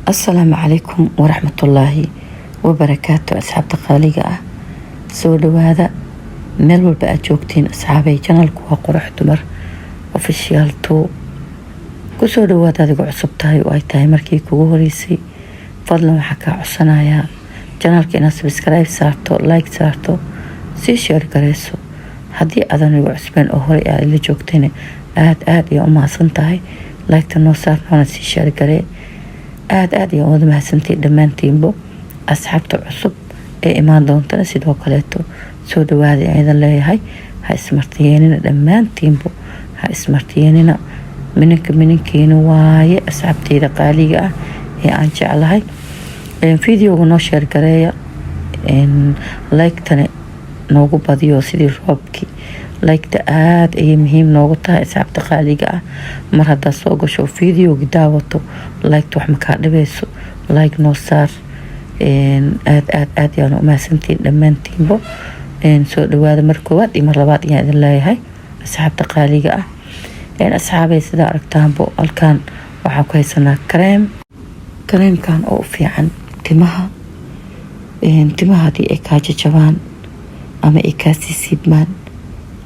السلام عليكم ورحمة الله وبركاته. أصحاب تقاليقة سولو هذا ميل والبقى جوكتين أصحابي جنالك وقرح دمر وفيشيال تو كسولو هذا دقو عصبتاي وآيتاي مركي كوغوريسي فضلا وحكا عصنايا جنالك إنا سبسكرايب سارتو لايك سارتو سي شير قريسو هدي أذن دقو عصبين أهوري اللي جوكتين آد يا أمها صنتاي لايك تنو سارتو سي شير قري aad iyo wada mahadsantiin dhammaantiinbo asxaabta cusub ee imaan doontana sidoo kaleeto soo dhawaada aydan leeyahay ha ismartiyeenina dhammaantiinbo ha ismartiyeenina minankiina waaye asxaabteyda qaaliga ah ee aan jeclahay fideoga noo sheer gareeya like-tana noogu badiyo sidii roobkii like-ta aad ayay muhiim noogu tahay asxaabta qaaliga ah mar haddaad soo gasho fideoga daawato like-ta wax makaa dhibayso like noo saar aad yaanu umahadsantiin dhammaantiinbo soo dhawaada mar koowaad iyo mar labaad ayaan idin leeyahay asxaabta qaaliga ah asxaabay sidaa aragtaanbo halkaan waxaan ku haysanaa kareemkan oo u fiican timaha haddii ay kaa jajabaan ama ay kaa siisiibmaan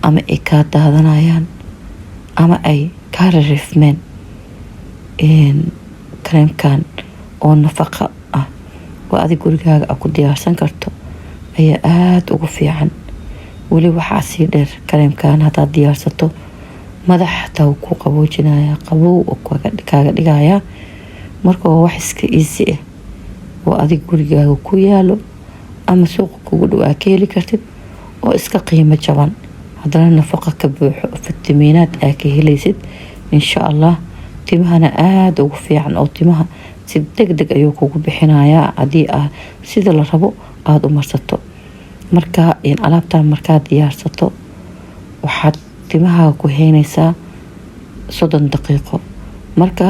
ama ay kaa daadanayaan ama ay kaa rarifmeen kareemkan oo nafaqa ah oo adig gurigaaga a ku diyaarsan karto ayaa aada ugu fiican. weli waxaa sii dheer kareemkan haddaad diyaarsato madax xataa wuu ku qaboojinayaa qabow oo kaaga dhigayaa marka waa wax iska iisi ah oo adig gurigaaga ku yaalo ama suuqa kugu dhow aa ka heli kartid oo iska qiimo jaban haddana nafaqa ka buuxo fitamiinaad aa ka helaysid insha allah. timahana aada ugu fiican oo timaha si degdeg ayuu kugu bixinayaa haddii sida la rabo aada u marsato. marka alaabtan markaad diyaarsato waxaad timahaaga ku haynaysaa 30 daqiiqo. marka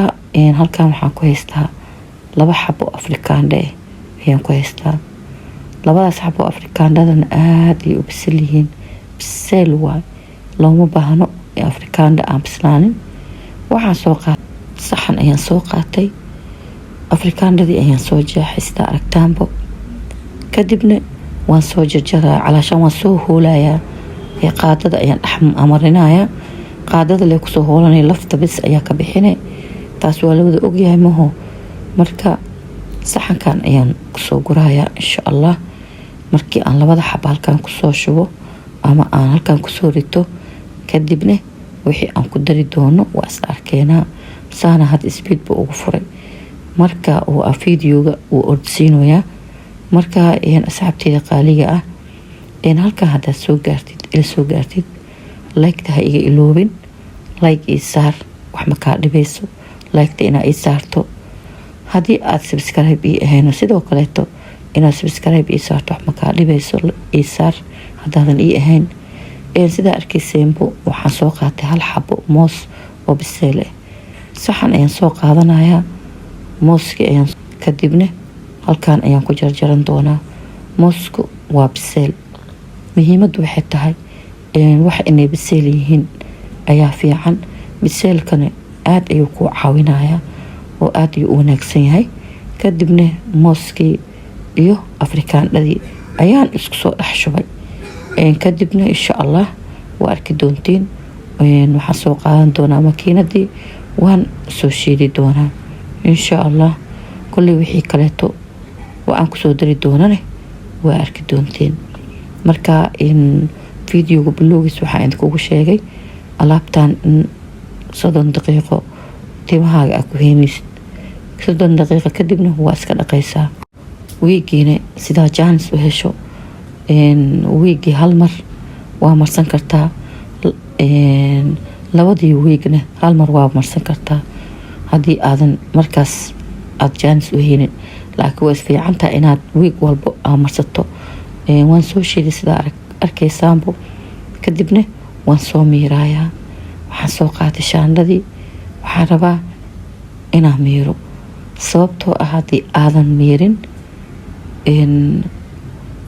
halkan waxaan ku haystaa 2 xabo afrikaandhe ayaan ku haystaa. 2daas xabo afrikaandhadana aada ay u bisil yihiin, biseel waay, looma baahno afrikaandha aan bislaanin. waxaan soo qaatay saxan ayaan soo qaatay afrikaandhadii ayaan soo jeexaystaa aragtaanbo kadibna waan soo jarjaraa calaashaan waan soo hoolayaa qaadada ayaan dhex amarinayaa. qaadada lee kusoo hoolanaya lafta bis ayaa ka bixine taas waa la wada ogyahay maho. marka saxankan ayaan kusoo gurayaa insha allah. markii aan 2 xabo halkaan kusoo shubo ama aan halkaan kusoo rito kadibna wixii aan ku dari doono waa is arkeenaa. saana had speedba ugu furay marka uu fideoga uu ordsiinoyaa. marka asxaabteyda qaaliga ah halkaan haddaad soo gaartid like-ta ha iga iloobin, like ii saar wax makaa dhibayso like-ta inaa ii saarto. haddii aad subscribe ii ahayno sidoo kaleeto inaad subscribe ii saarto wax makaa dhibayso ii saar haddaadan ii ahayn. sidaa arkayseenbo waxaan soo qaatay 1 xabo moos oo biseel ah. saxan ayaan soo qaadanayaa mooskii ayaan kadibna halkaan ayaan ku jarjaran doonaa. moosku waa biseel, muhiimaddu waxay tahay wax inay biseel yihiin ayaa fiican. biseelkana aad ayuu kuu caawinayaa oo aad ayuu u wanaagsan yahay. kadibna mooskii iyo afrikaandhadii ayaan isku soo dhex shubay. kadibna insha allah waa arki doontiin. waxaan soo qaadan doonaa makiinadii waan soo shiidi doonaa insha allah. kulley wixii kaleeto waan kusoo dari doonane waa arki doontiin. marka fideoga bilowgiis waxaa idinkugu sheegay alaabtan in 30 daqiiqo timahaaga aa ku heynaysid. 30 daqiiqo kadibna waa iska dhaqaysaa. wiigiina sidaa jaanis u hesho wiigii 1 mar waa marsan kartaa. 2dii wiigna 1 mar waa marsan kartaa haddii aadan markaas aad jaanis u heynin. laakiin waa isfiicantaha inaad wiig walbo aa marsato. waan soo shiiday sidaa arkaysaanbo kadibna waan soo miirayaa. waxaan soo qaatay shaandhadii waxaan rabaa inaan miiro sababtoo ah haddii aadan miirin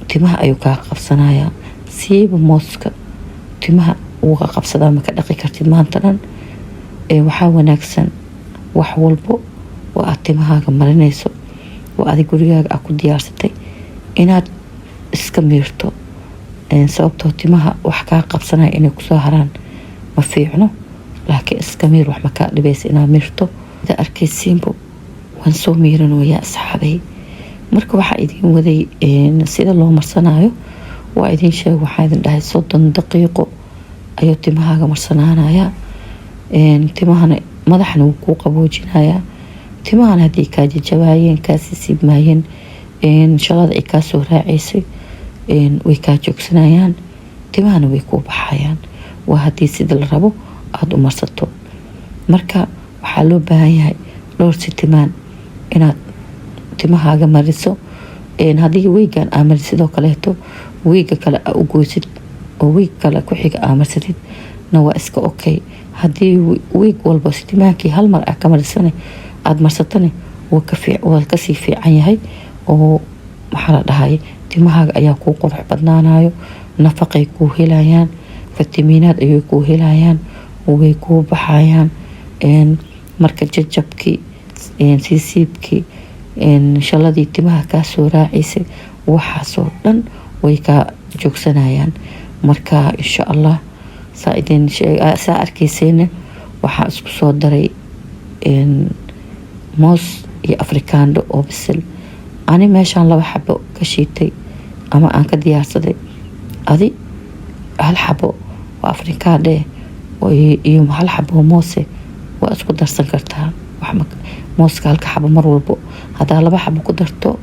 timaha ayuu kaa qabsanayaa. siiba mooska timaha uga qabsadaa ma ka dhaqi kartid maanta dhan. waxaa wanaagsan wax walbo waa aad timahaaga marinayso, waa adig gurigaaga aad ku diyaarsatay inaad iska miirto. sababtoo timaha wax kaa qabsanaya inay kusoo haraan ma fiicno, laakiin iska miir, wax ma kaa dhibaysa inaad miirto. sida arkaysiinbo waan soo miiranayaa asxaabay. marka waxaa idin waday sida loo marsanayo waa idin sheeg. waxaa idin dhahay 30 daqiiqo ayuu timahaaga marsanaanayaa. timahana madaxna wuu kuu qaboojinayaa. timahana haddii kaa jajabaayeen, kaa siibmaayeen, shalada ay kaa soo raacaysay way kaa joogsanayaan, timahana way kuu baxayaan. waa haddii sida la rabo aada u marsato. marka waxaa loo baahan yahay dhowr sitimaan inaad timahaaga mariso. haddii wiigan aa mari sidoo kaleeto wiiga kale aa u goysid oo wiig kale ku xiga aa marsatid na waa iska okay. haddii wiig walba sitimaankii hal mar aa ka marisane aada marsatane waa kasii fiican yahay. oo maxaa la dhahay timahaaga ayaa kuu qurux badnaanayo, nafaqay kuu helayaan, fitamiinaad ayay kuu helayaan, way kuu baxayaan. marka jajabkii, siibkii, shaladii timaha kaa soo raacaysay, waxaasoo dhan way kaa joogsanayaan. marka insha allah saa arkaysayna waxaa isku soo daray moos iyo afrikaandho oo bisil. ani meeshaan 2 xabo ka shiitay ama aan ka diyaarsaday. adi 1 xabo oo afrikaandhe iyo 1 xabo moose waa isku darsan kartaa. mooska 1 xabo mar walbo haddaa 2 xabo ku darto,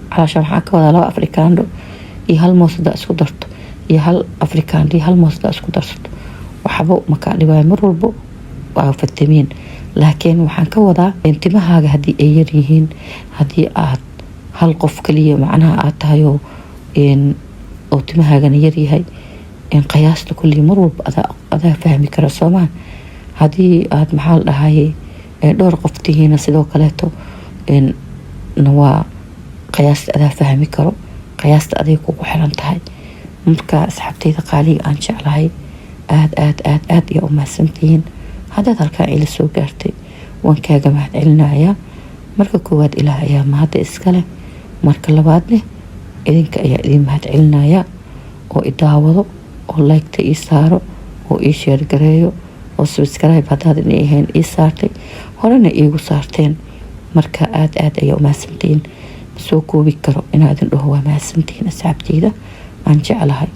calaashaan waxaan ka wadaa 2 afrikaandho iyo 1 moos haddaa isku darto, iyo 1 afrikaandho iyo 1 moos haddaa isku darsato, waxbo makaa dhibaayo. mar walbo waa fitamiin. laakiin waxaan ka wadaa timahaaga haddii ay yar yihiin, haddii aad hal qof kaliya macnaha aad tahay oo timahaagana yaryahay, qiyaasta kulli mar walba adaa fahmi kara soomaa. haddii aad maxaa la dhahaye dhowr qof tihiina sidoo kaleeto waa qiyaasta adaa fahmi karo, qiyaasta aday kugu xiran tahay. marka asxaabtayda qaaliga aan jeclahay, aad iyo u mahadsantihiin. haddaad halkaan ila soo gaartay waan kaaga mahad celinayaa. marka koowaad ilaah ayaa mahadda iskale, marka labaadne idinka ayaa idin mahad celinayaa oo i daawado, oo like-ta ii saaro, oo ii share gareeyo, oo subscribe haddaadan ii ahayn ii saartay, horena iigu saarteen. marka aad ayaa u mahadsantihiin. soo koobi karo inaa idin dhaho waa mahadsantihiin asxaabtayda aan jeclahay.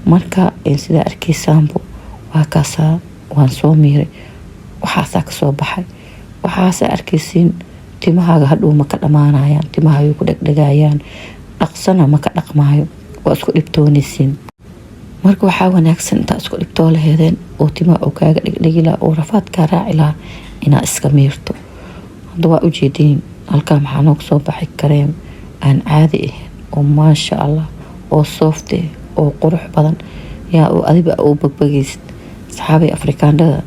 marka sidaa arkaysaanbo waa kaasaa, waan soo miiray, waxaasaa kasoo baxay. waxaasaa arkaysiin timahaaga hadhow maka dhamaanayaan, timahaaga ku dhegdhegayaan, dhaqsana maka dhaqmaayo, waa isku dhibtoonaysiin. marka waxaa wanaagsan intaa isku dhibtoo laheedeen oo timaha oo kaaga dhegdhegi lahaa oo rafaadkaa raaci lahaa inaa iska miirto. hadda waa ujeediin halkaa maxaa nooga soo baxay kareem aan caadi ahayn oo maasha allah oo soofte oo qurux badan yaa oo adiba u bagbagaysid. asxaabay afrikaandhada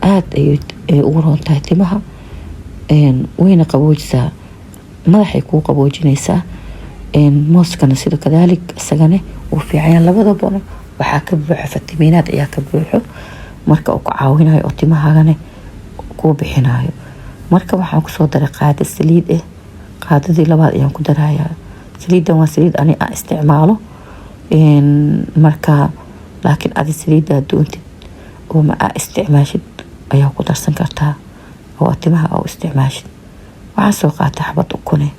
aad ayay ugu roon tahay timaha, wayna qaboojisaa, madaxay kuu qaboojinaysaa. mooskana sida kadaalik isagane uu fiican. labadabana waxaa ka buuxo fitamiinaad ayaa ka buuxo, marka uu ku caawinayo oo timahaagane kuu bixinayo. marka waxaan kusoo daray qaado saliid qaadadii labaad ayaan ku darayaa. saliidan waa saliid ani aan isticmaalo. marka laakiin adi saliiddaa doontid oo ma aa isticmaashid ayaa ku darsan kartaa, oo timaha aa u isticmaashid. waxaan soo qaatay xabad ukune.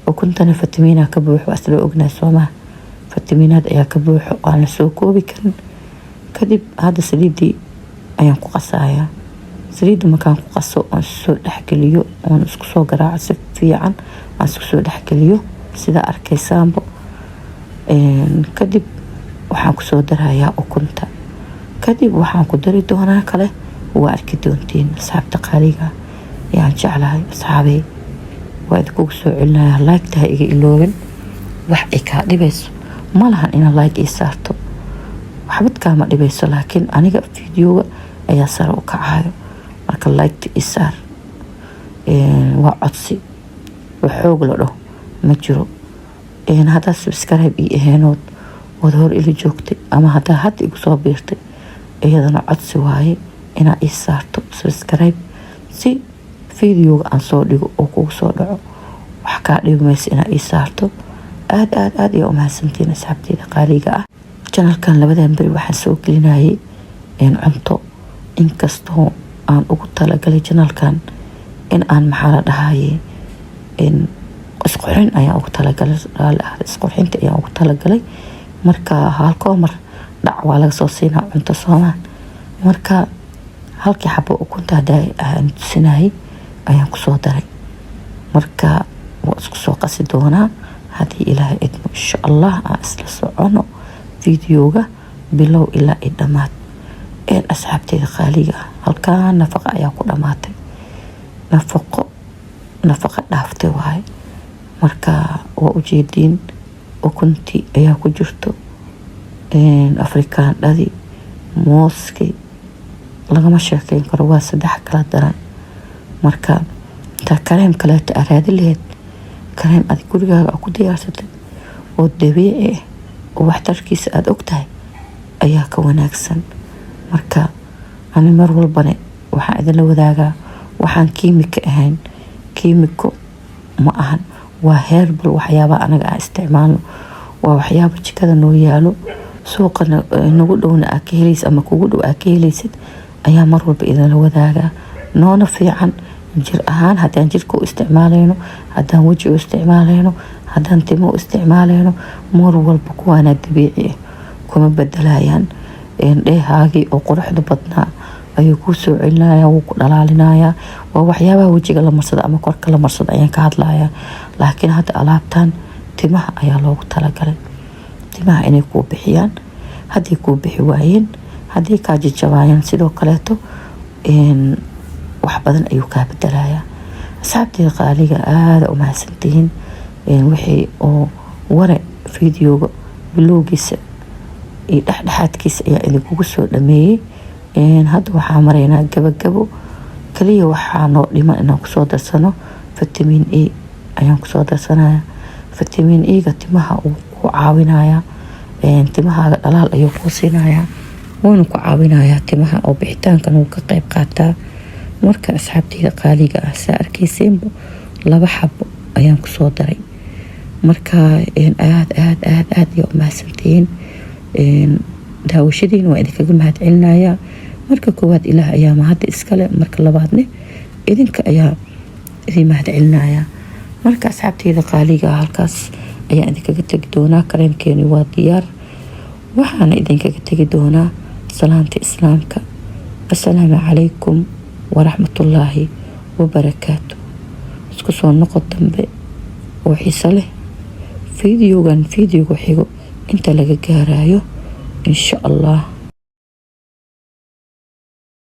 ukuntana fitamiinaa ka buuxo, waa isla ognahay soomaa. fitamiinaad ayaa ka buuxo aan la soo koobi karin. kadib hadda saliiddii ayaan ku qasayaa. saliidda markaan ku qaso aan soo dhexgeliyo, oon isku soo garaaco si fiican, aan isku soo dhexgeliyo sida arkaysaanbo. kadib waxaan kusoo darayaa ukunta. kadib waxaan ku dari doonaa kale, waa arki doontiin asxaabta qaaliga yaan jeclahay. asxaabay waa idinkugu soo celinayaa. like-ta ha iga ilooban, wax ay kaa dhibayso ma lahan inaad like ii saarto, waxbad kaama dhibayso, laakiin aniga fideoga ayaa sare u kacayo. marka like-ta ii saar, waa codsi, waa xoog la dhaho ma jiro. haddaad subscribe ii aheenood ood hor ila joogtay, ama haddaa hadda igu soo biirtay, iyadana codsi waaye inaa ii saarto subscribe si fiidiyooga aan soo dhigo oo kugu soo dhaco wax kaa dhibi maysa inaa ii saarto. aad aad aad ayaa u mahadsantiin asxaabteyda qaaliga ah. janalkan labadan beri waxaan soo gelinayay cunto, inkastoo aan ugu talagalay janalkan in aan maxaa la dhahaye isqurxin ayaan ugu talagalay, isqurxinta ayaan ugu talagalay. marka halkoo mar dhac waa laga soo siinaa cunto Soomaan. marka halkii xabo ukunta hadaa aan tusinayay ayaan kusoo daray. marka waa isku soo qasi doonaa haddii ilaahay idmo insha allah. aan isla socono fiidiyooga bilow ilaa i dhammaad. asxaabteyda qaaliga ah, halkaan nafaqa ayaa ku dhammaatay, nafaqa dhaaftay waaye. marka waa ujeediin ukuntii ayaa ku jirto, afrikaandhadii, mooskii, lagama sheekeyn karo, waa 3 kala daran. marka intaa kareem kaleeto aa raadi laheyd, kareem aad gurigaaga ku diyaarsatay oo dabiici ah oo waxtarkiisa aad ogtahay ayaa ka wanaagsan. marka ani mar walbane waxaan idinla wadaagaa waxaan kiimika ahayn. kiimiko ma ahan, waa herbal. waxyaabaha anaga aan isticmaalno waa waxyaaba jikada noo yaalo, suuqana nagu dhowna aa ka helaysid ama kugu dhow aa ka helaysid ayaa mar walba idinla wadaagaa. noona fiican jir ahaan, haddaan jirka u isticmaalayno, haddaan weji u isticmaalayno, haddaan timo u isticmaalayno, mar walba kuwaana dabiici ah, kuma bedelayaan. dheehaagii oo quruxda badnaa ayuu kuu soo celinaya, wuu ku dhalaalinaya. waa waxyaabaha wejiga la marsada ama korka la marsada ayaan ka hadlaya. laakiin hadda alaabtan timaha ayaa loogu talagalay, timaha inay kuu bixiyaan. haddii kuu bixi waayeen, haddii kaa jajabaayaan sidoo kaleeto wax badan ayuu kaa bedelayaa. asxaabteyda qaaliga aada u mahadsantihiin. wixii oo ware fiidiyooga bilowgiisa iyo dhexdhexaadkiisa ayaa idinkugu soo dhameeyey. hadda waxaa maraynaa gabagabo kaliya. waxaa noo dhiman inaan kusoo darsano vitamin E ayaan kusoo darsanaya. vitamin E-ga timaha uu ku caawinaya, timahaaga dhalaal ayuu kuu siinaya, wuuna ku caawinaya timaha oo bixitaankana wuu ka qayb qaataa. marka asxaabteyda qaaliga ah, saa arkaysiinba 2 xabo ayaan kusoo daray. marka aad aad aad aad ayaa u mahadsantihiin. daawashadiina waa idinkaga mahad celinaya. marka koowaad ilaah ayaa mahadda iskale, marka labaadne idinka ayaa idin mahad celinaya. marka asxaabteyda qaaliga ah, halkaas ayaa idinkaga tegi doonaa. kareemkeeni waa diyaar. waxaana idinkaga tegi doonaa salaanta islaamka. assalaamu calaykum waraxmatullaahi wabarakaatu. isku soo noqo dambe oo xiiso leh. fiidiyoogan fiidiyooga xigo inta laga gaarayo insha allah.